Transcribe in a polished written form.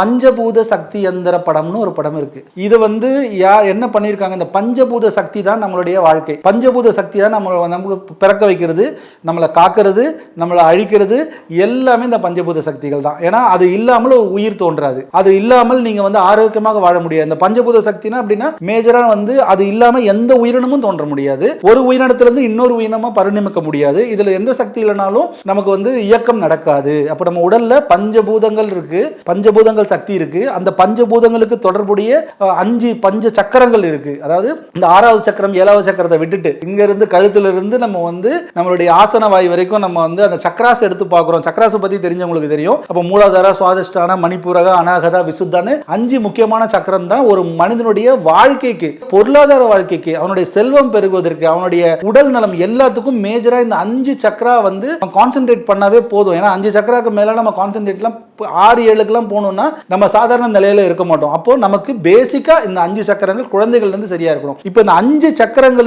பஞ்சபூத சக்தி எந்திர படம்னு ஒரு படம் இருக்கு. இது என்ன பண்ணியிருக்காங்க, இந்த பஞ்சபூத சக்தி தான் நம்மளுடைய வாழ்க்கை. பஞ்சபூத சக்தி தான் நமக்கு பிறக்க வைக்கிறது, நம்மளை காக்கிறது, நம்மளை அழிக்கிறது, எல்லாமே இந்த பஞ்சபூத சக்திகள் தான். ஏன்னா அது இல்லாமல் உயிர் தோன்றாது, அது இல்லாமல் நீங்க ஆரோக்கியமாக வாழ முடியாது. இந்த பஞ்சபூத சக்தினா அப்படின்னா மேஜரா அது இல்லாம எந்த உயிரினமும் தோன்ற முடியாது, ஒரு உயிரினத்திலிருந்து இன்னொரு உயிரினமா பரிணமிக்க முடியாது. இதுல எந்த சக்தி இல்லைனாலும் நமக்கு இயக்கம் நடக்காது. அப்ப நம்ம உடல்ல பஞ்சபூதங்கள் இருக்கு, பஞ்சபூதங்கள் சக்தி இருக்கு. அந்த பஞ்சபூதங்களுக்கு தொடர்புடைய 5 பஞ்ச சக்கரங்கள் இருக்கு. அதாவது இந்த 6வது சக்கரம் 7வது சக்கரத்தை விட்டுட்டு இங்க இருந்து கழுத்துல இருந்து நம்ம நம்மளுடைய ஆசன வாய் வரைக்கும் நம்ம அந்த சக்கராஸ் எடுத்து பார்க்கிறோம். சக்கராஸ் பத்தி தெரிஞ்சவங்களுக்கு தெரியும். அப்ப மூலாதார, சுவாதிஷ்டான, மணிப்பூரக, அநாகதா, விசுத்தான 5 முக்கியமான சக்கரம் தான் ஒரு மனிதனுடைய வாழ்க்கைக்கு, பொருளாதார வாழ்க்கைக்கு, அவனுடைய செல்வம் பெருகுவதற்கு, அவனுடைய உடல் நலம் எல்லாத்துக்கும் மேஜரா இந்த 5 சக்கரா கான்சென்ட்ரேட் பண்ணாவே போதும். ஏன்னா 5 சக்கராக்கு மேல நம்ம கான்சென்ட்ரேட்லாம் 6-7க்குலாம் போகணும்னா நம்ம சாதாரண நிலையில இருக்க மாட்டோம். அப்போ நமக்கு பேசிக்கா இந்த 5 சக்கரங்கள் குழந்தைகள் சரியா இருக்கணும். இப்போ இந்த 5 சக்கரங்கள்